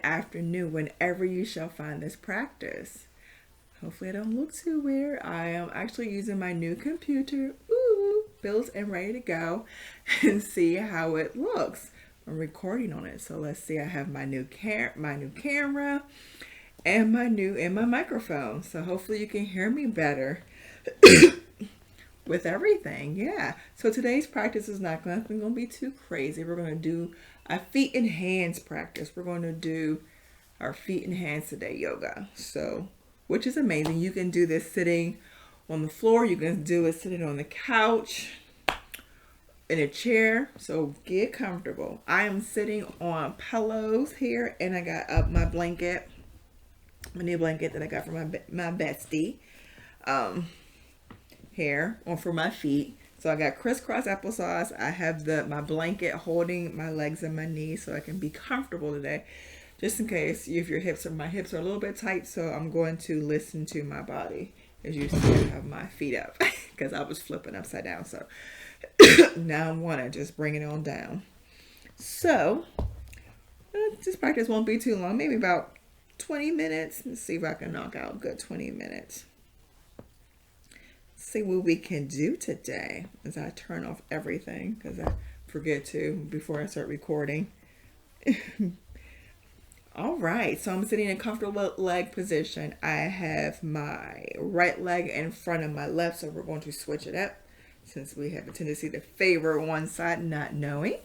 afternoon, whenever you shall find this practice. Hopefully I don't look too weird. I am actually using my new computer, built and ready to go, and see how it looks. I'm recording on it, so let's see. I have my new camera and my microphone. So hopefully you can hear me better with everything. Yeah. So today's practice is not going to be too crazy. We're going to do a feet and hands practice. We're going to do our feet and hands today yoga. So, which is amazing. You can do this sitting on the floor. You can do it sitting on the couch, in a chair. So get comfortable. I am sitting on pillows here, and I got up my blanket, my new blanket that I got from my bestie, here on for my feet. So I got crisscross applesauce. I have my blanket holding my legs and my knees so I can be comfortable today. Just in case if my hips are a little bit tight, so I'm going to listen to my body. As you see, I have my feet up because I was flipping upside down. So now I want to just bring it on down. So this practice won't be too long, maybe about 20 minutes. Let's see if I can knock out a good 20 minutes. See what we can do today as I turn off everything because I forget to before I start recording. All right, so I'm sitting in a comfortable leg position. I have my right leg in front of my left, so we're going to switch it up since we have a tendency to favor one side not knowing.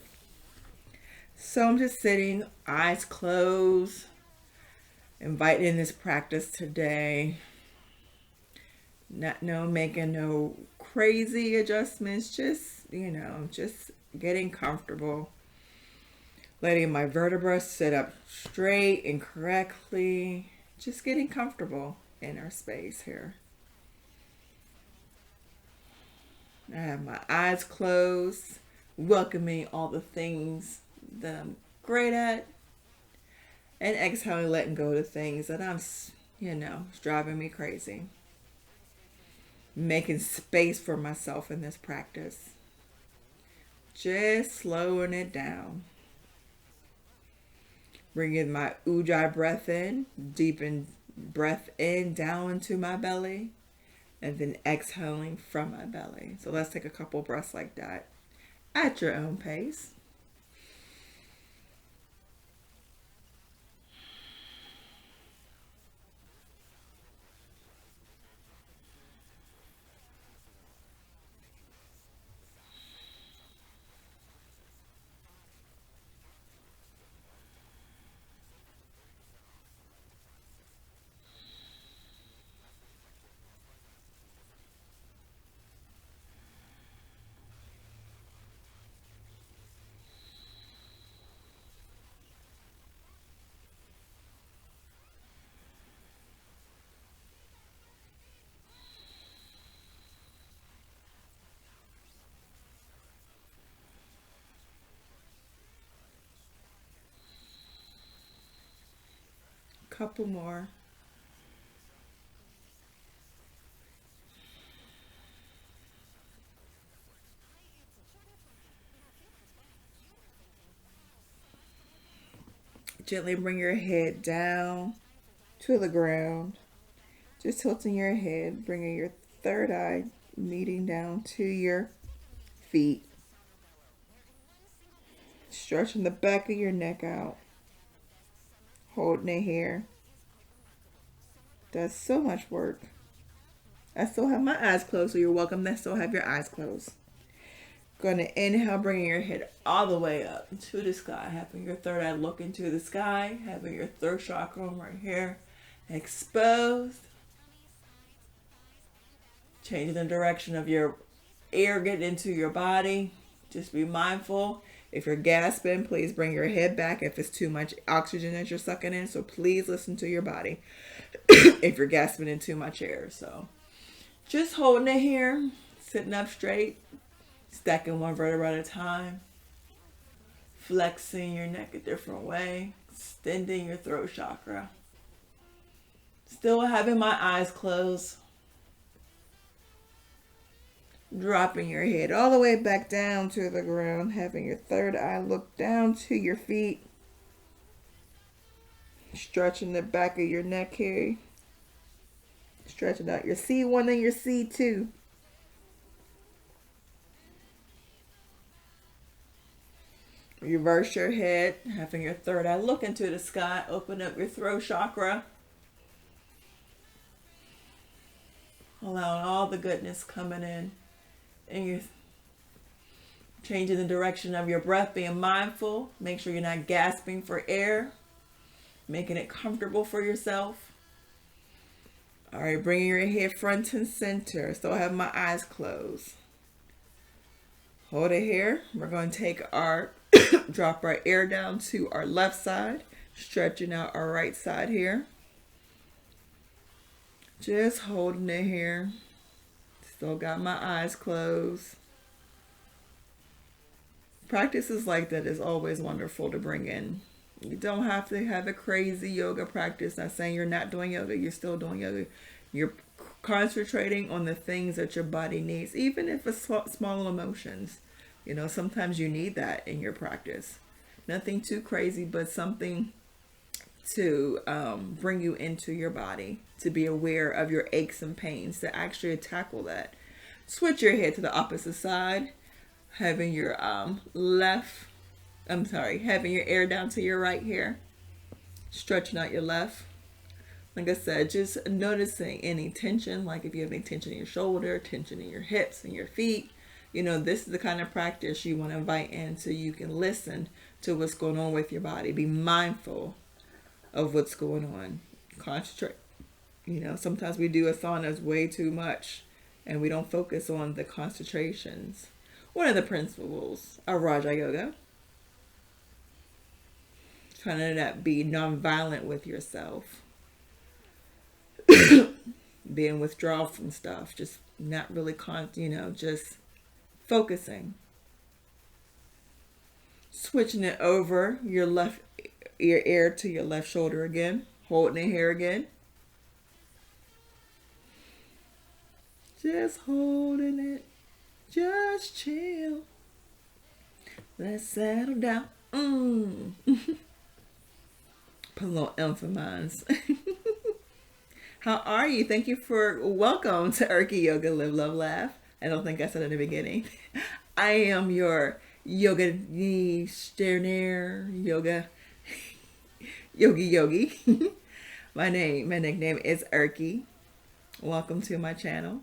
So I'm just sitting, eyes closed, inviting in this practice today. Making no crazy adjustments, just getting comfortable. Letting my vertebrae sit up straight and correctly. Just getting comfortable in our space here. I have my eyes closed, welcoming all the things that I'm great at. And exhaling, letting go of the things that it's driving me crazy. Making space for myself in this practice. Just slowing it down. Bringing my ujjayi breath in, deepen breath in down into my belly, and then exhaling from my belly. So let's take a couple breaths like that at your own pace. Couple more. Gently bring your head down to the ground. Just tilting your head, bringing your third eye meeting down to your feet. Stretching the back of your neck out. Holding it here. Does so much work. I still have my eyes closed, so you're welcome to still have your eyes closed. Going to inhale, bringing your head all the way up to the sky. Having your third eye look into the sky. Having your third chakra right here exposed. Changing the direction of your air getting into your body. Just be mindful. If you're gasping, please bring your head back if it's too much oxygen that you're sucking in. So please listen to your body if you're gasping in too much air. So just holding it here, sitting up straight, stacking one vertebra at a time, flexing your neck a different way, extending your throat chakra. Still having my eyes closed. Dropping your head all the way back down to the ground, having your third eye look down to your feet. Stretching the back of your neck here. Stretching out your C1 and your C2. Reverse your head, having your third eye look into the sky. Open up your throat chakra. Allowing all the goodness coming in. And you're changing the direction of your breath, being mindful. Make sure you're not gasping for air. Making it comfortable for yourself. All right, bringing your head front and center. So I have my eyes closed. Hold it here. We're going to take our, drop our air down to our left side. Stretching out our right side here. Just holding it here. Still got my eyes closed. Practices like that is always wonderful to bring in. You don't have to have a crazy yoga practice. Not saying you're not doing yoga. You're still doing yoga. You're concentrating on the things that your body needs, even if it's small emotions. You know, sometimes you need that in your practice. Nothing too crazy, but something to bring you into your body, to be aware of your aches and pains, to actually tackle that. Switch your head to the opposite side, having your having your air down to your right here, stretching out your left. Like I said, just noticing any tension, like if you have any tension in your shoulder, tension in your hips and your feet. You know, this is the kind of practice you want to invite in so you can listen to what's going on with your body. Be mindful of what's going on. Concentrate. You know, sometimes we do asanas way too much and we don't focus on the concentrations. One of the principles of Raja Yoga, trying to not be nonviolent with yourself. Being withdrawal from stuff, just not really just focusing. Switching it over, your ear to your left shoulder again, holding it here again. Just holding it. Just chill. Let's settle down. Put a little emphasis. How are you? Thank you for welcome to Erky Yoga Live Love Laugh. I don't think I said it in the beginning. I am your yoga yogi. My nickname is Erky. Welcome to my channel.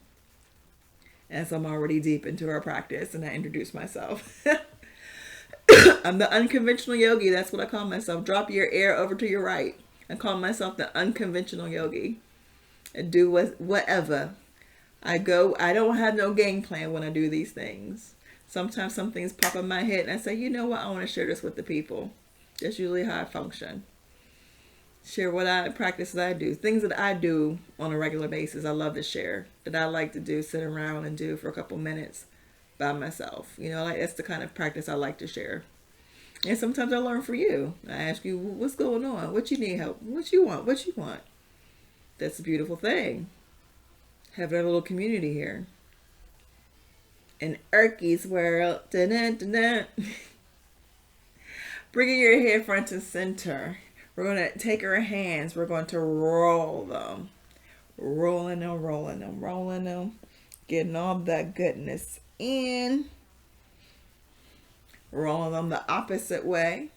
As I'm already deep into our practice and I introduce myself. I'm the unconventional yogi. That's what I call myself. Drop your air over to your right. I call myself the unconventional yogi. I do whatever. I don't have no game plan when I do these things. Sometimes some things pop in my head and I say, you know what? I want to share this with the people. That's usually how I function. Share practices I do. Things that I do on a regular basis. I love to share. That I like to do, sit around and do for a couple minutes by myself. You know, that's the kind of practice I like to share. And sometimes I learn from you. I ask you, what's going on? What you need help? What you want? That's a beautiful thing. Having a little community here. In Erky's world. Dun-dun-dun-dun. Bringing your head front and center. We're going to take our hands. We're going to roll them. Rolling them. Getting all that goodness in. Rolling them the opposite way.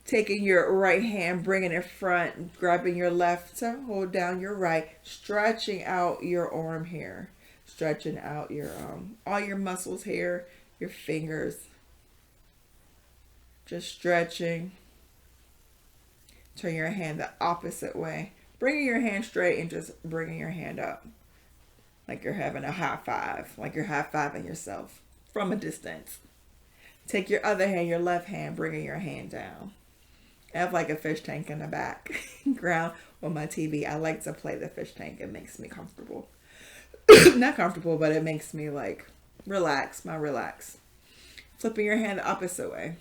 Taking your right hand, bringing it front, grabbing your left to hold down your right, stretching out your arm here, stretching out your all your muscles here, your fingers, just stretching. Turn your hand the opposite way, bringing your hand straight and just bringing your hand up, like you're having a high five, like you're high-fiving yourself from a distance. Take your other hand, your left hand, bringing your hand down. I have like a fish tank in the background on my TV. I like to play the fish tank. It makes me comfortable. Not comfortable, but it makes me like relax. Flipping your hand the opposite way.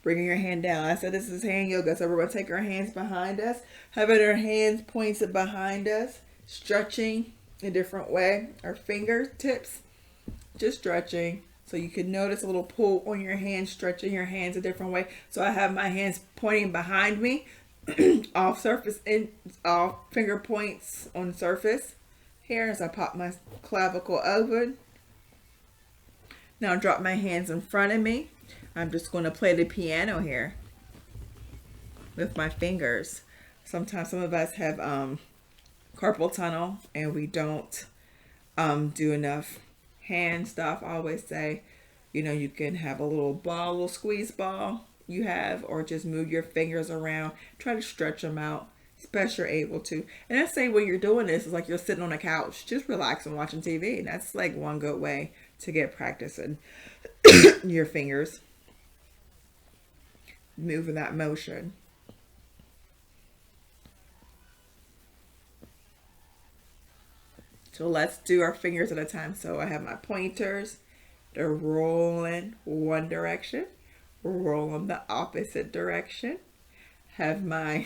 Bringing your hand down. I said this is hand yoga, so we're going to take our hands behind us. Having our hands pointed behind us. Stretching a different way. Our fingertips. Just stretching. So you can notice a little pull on your hands, stretching your hands a different way. So I have my hands pointing behind me, off surface, in off finger points on surface. Here as I pop my clavicle open. Now drop my hands in front of me. I'm just going to play the piano here with my fingers. Sometimes some of us have carpal tunnel and we don't do enough hand stuff. I always say, you can have a little ball, a little squeeze ball you have, or just move your fingers around. Try to stretch them out as best you're able to. And I say when you're doing this, it's like you're sitting on a couch, just relaxing, watching TV. And that's like one good way to get practicing your fingers, moving that motion. So let's do our fingers at a time. So I have my pointers. They're rolling one direction, rolling the opposite direction. Have my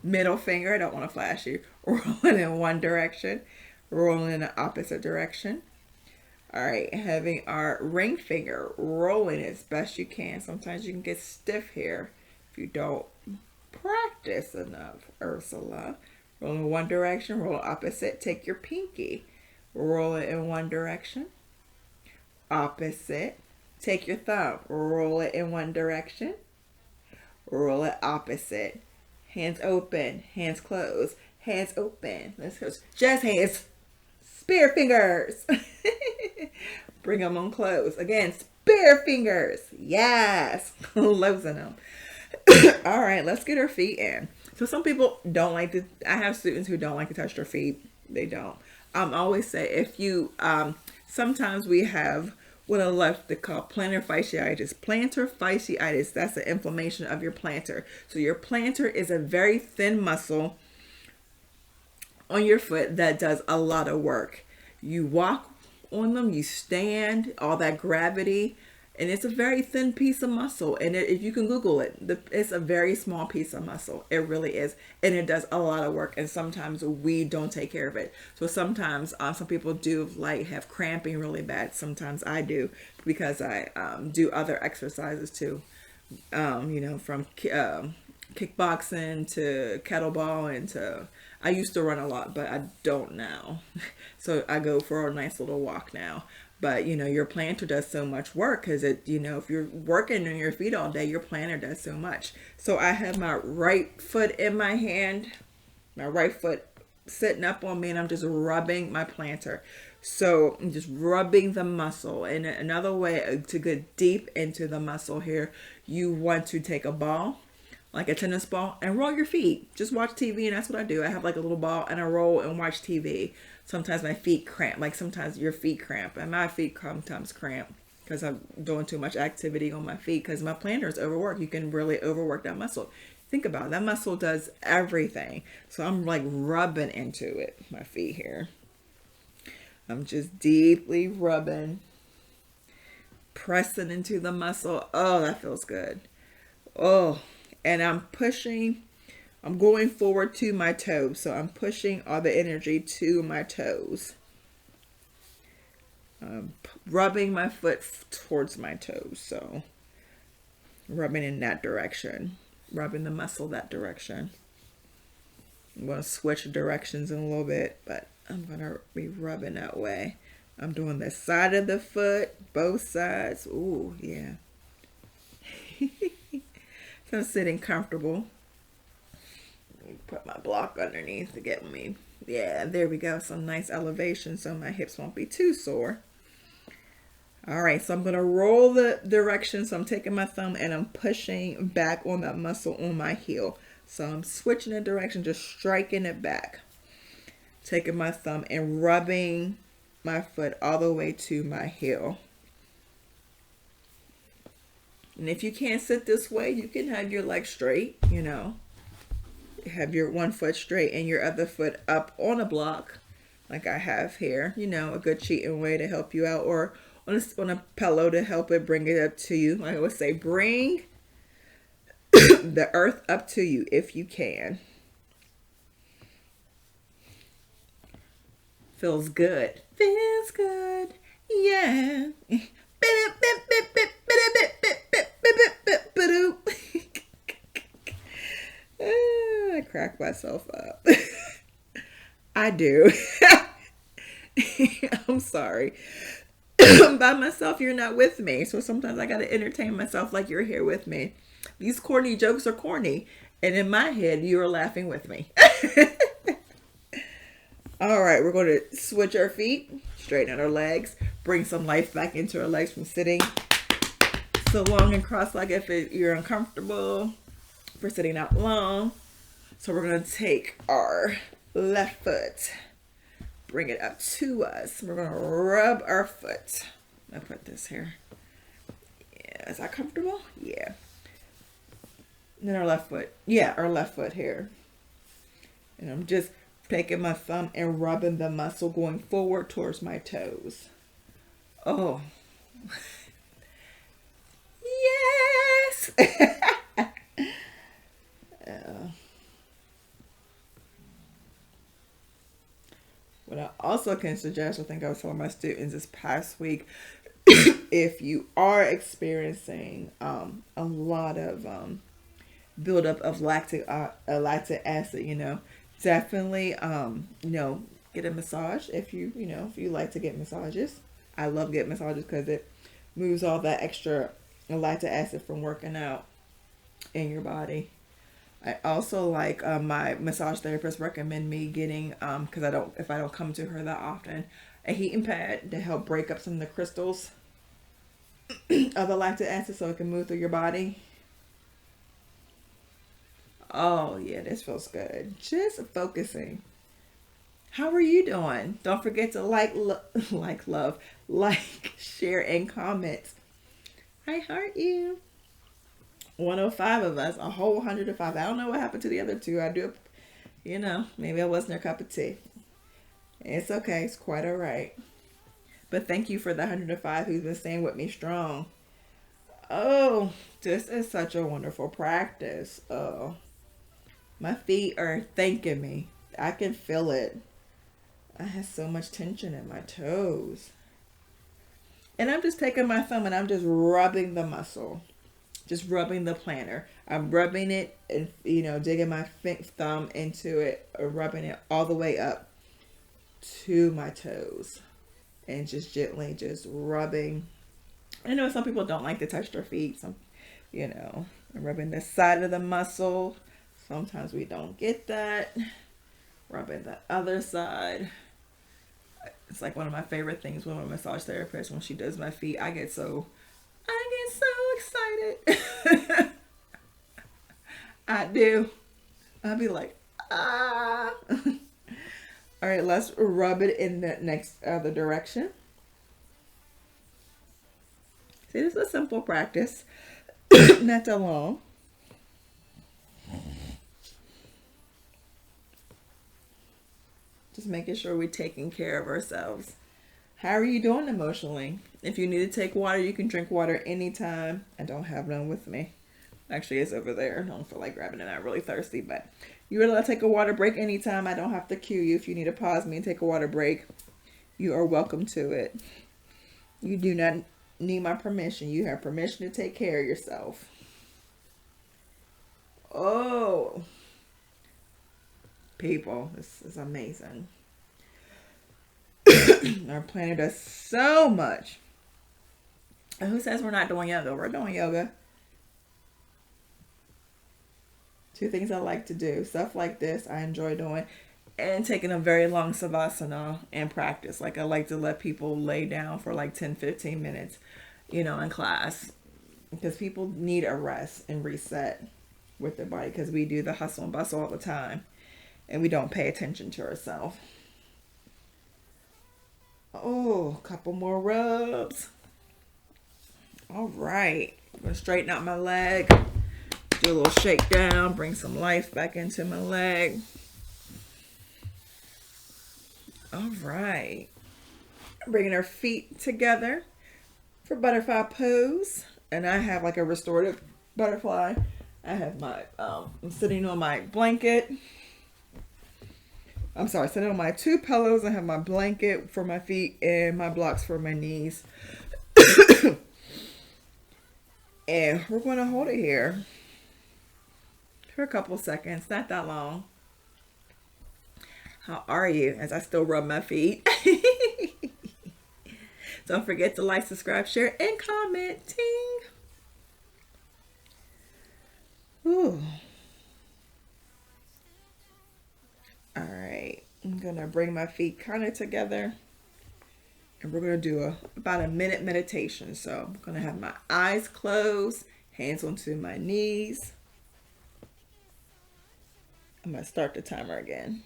middle finger, I don't want to flash you, rolling in one direction, rolling in the opposite direction. All right, having our ring finger rolling as best you can. Sometimes you can get stiff here if you don't practice enough, Ursula. Roll in one direction, roll opposite. Take your pinky, roll it in one direction, opposite. Take your thumb, roll it in one direction, roll it opposite. Hands open, hands closed, hands open. Let's go. Jazz hands, spear fingers. Bring them on close. Again, spear fingers. Yes, closing them. All right, let's get our feet in. So some people don't like to, I have students who don't like to touch their feet. They don't. Always say if you, sometimes we have what I love to call plantar fasciitis. Plantar fasciitis, that's the inflammation of your plantar. So your plantar is a very thin muscle on your foot that does a lot of work. You walk on them, you stand, all that gravity, and it's a very thin piece of muscle. And if you can Google it, it's a very small piece of muscle. It really is. And it does a lot of work. And sometimes we don't take care of it. So sometimes some people do have cramping really bad. Sometimes I do because I do other exercises too. From kickboxing to kettlebell and to, I used to run a lot, but I don't now. So I go for a nice little walk now. But, your plantar does so much work because if you're working on your feet all day, your plantar does so much. So I have my right foot in my hand, my right foot sitting up on me, and I'm just rubbing my plantar. So I'm just rubbing the muscle. And another way to get deep into the muscle here, you want to take a ball, like a tennis ball, and roll your feet. Just watch TV, and that's what I do. I have like a little ball, and I roll and watch TV. Sometimes my feet cramp, like sometimes your feet cramp, and my feet sometimes cramp because I'm doing too much activity on my feet because my plantar is overworked. You can really overwork that muscle. Think about it. That muscle does everything. So I'm like rubbing into it, my feet here. I'm just deeply rubbing, pressing into the muscle. Oh, that feels good. Oh, and I'm going forward to my toes. So I'm pushing all the energy to my toes. Rubbing my foot towards my toes. So rubbing in that direction. Rubbing the muscle that direction. I'm going to switch directions in a little bit, but I'm going to be rubbing that way. I'm doing the side of the foot, both sides. Ooh, yeah. So I'm sitting comfortable. Put my block underneath to get me. Yeah, there we go. Some nice elevation so my hips won't be too sore. All right, so I'm going to roll the direction. So I'm taking my thumb and I'm pushing back on that muscle on my heel. So I'm switching the direction, just striking it back. Taking my thumb and rubbing my foot all the way to my heel. And if you can't sit this way, you can have your legs straight, Have your one foot straight and your other foot up on a block like I have here, a good cheating way to help you out, or on a pillow to help it bring it up to you. Like I would say, bring the earth up to you if you can. Feels good. Feels good. Yeah. I crack myself up. I do. I'm sorry. By myself, you're not with me. So sometimes I got to entertain myself like you're here with me. These corny jokes are corny. And in my head, you are laughing with me. All right, we're going to switch our feet, straighten out our legs, bring some life back into our legs from sitting so long and cross-legged if you're uncomfortable for sitting out long. So we're going to take our left foot, bring it up to us. We're going to rub our foot. I'll put this here. Yeah, is that comfortable? Yeah. And then our left foot. Yeah, our left foot here. And I'm just taking my thumb and rubbing the muscle going forward towards my toes. Oh. Yes. What I also can suggest, I think I was telling my students this past week, if you are experiencing a lot of buildup of lactic acid, definitely get a massage if you like to get massages. I love getting massages because it moves all that extra lactic acid from working out in your body. I also like my massage therapist recommend me getting because if I don't come to her that often, a heating pad to help break up some of the crystals of the lactic acid so it can move through your body. Oh yeah, this feels good. Just focusing. How are you doing? Don't forget to like, share, and comment. I heart you. 105 of us, a whole 105. I don't know what happened to the other two. I do, maybe I wasn't their cup of tea. It's okay. It's quite all right. But thank you for the 105 who's been staying with me strong. Oh, this is such a wonderful practice. Oh, my feet are thanking me. I can feel it. I have so much tension in my toes. And I'm just taking my thumb and I'm just rubbing the muscle. Just rubbing the plantar. I'm rubbing it and, digging my thumb into it, or rubbing it all the way up to my toes. And just gently just rubbing. I know some people don't like to touch their feet. I'm rubbing the side of the muscle. Sometimes we don't get that. Rubbing the other side. It's like one of my favorite things with my massage therapist. When she does my feet, I get so excited. I do. I'll be like, ah. All right, let's rub it in the next other direction. See, this is a simple practice. Not that long. Just making sure we're taking care of ourselves. How are you doing emotionally? If you need to take water, you can drink water anytime. I don't have none with me. Actually, it's over there. I don't feel like grabbing it. I'm really thirsty, but you're allowed to take a water break anytime. I don't have to cue you. If you need to pause me and take a water break, you are welcome to it. You do not need my permission. You have permission to take care of yourself. Oh, people, this is amazing. Our planet does so much. And who says we're not doing yoga? We're doing yoga. 2 things I like to do. Stuff like this I enjoy doing. And taking a very long savasana and practice. Like I like to let people lay down for like 10-15 minutes, in class. Because people need a rest and reset with their body. Because we do the hustle and bustle all the time. And we don't pay attention to ourselves. Oh, a couple more rubs. All right. I'm going to straighten out my leg. Do a little shake down. Bring some life back into my leg. All right. Bringing our feet together for butterfly pose. And I have like a restorative butterfly. I have my, I'm sitting on my blanket. I'm sorry, sitting on my 2 pillows. I have my blanket for my feet and my blocks for my knees. And we're going to hold it here for a couple seconds, not that long. How are you? As I still rub my feet. Don't forget to like, subscribe, share, and comment. Ting. Ooh. All right. I'm going to bring my feet kind of together. And we're going to do about a minute meditation. So I'm going to have my eyes closed, hands onto my knees. I'm going to start the timer again.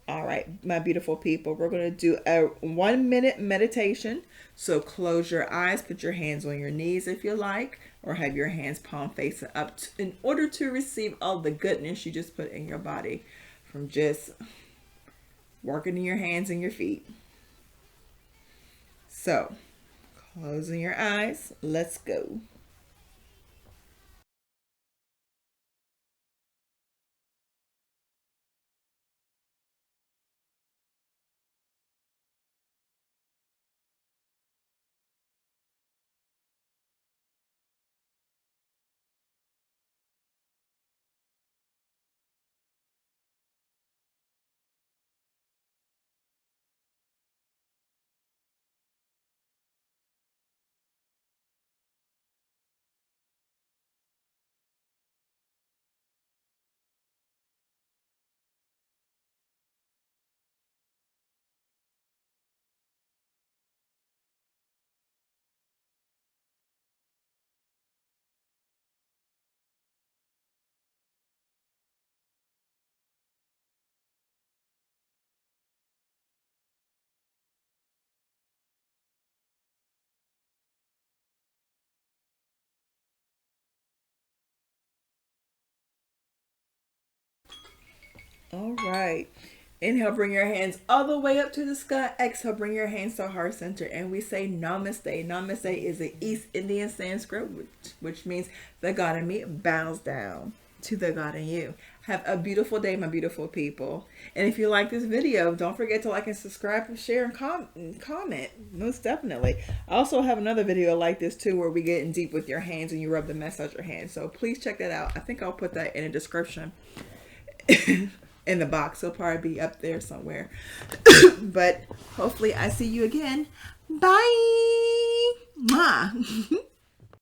All right, my beautiful people, we're going to do a 1 minute meditation. So close your eyes, put your hands on your knees if you like, or have your hands palm facing up in order to receive all the goodness you just put in your body from just working in your hands and your feet. So, closing your eyes, let's go. All right. Inhale, bring your hands all the way up to the sky. Exhale, bring your hands to heart center. And we say namaste. Namaste is an East Indian Sanskrit, which means the God in me bows down to the God in you. Have a beautiful day, my beautiful people. And if you like this video, don't forget to like and subscribe and share and comment. Most definitely. I also have another video like this too where we get in deep with your hands and you rub the mess out your hands. So please check that out. I think I'll put that in the description. In the box. It'll probably be up there somewhere. But hopefully I see you again. Bye. Mwah.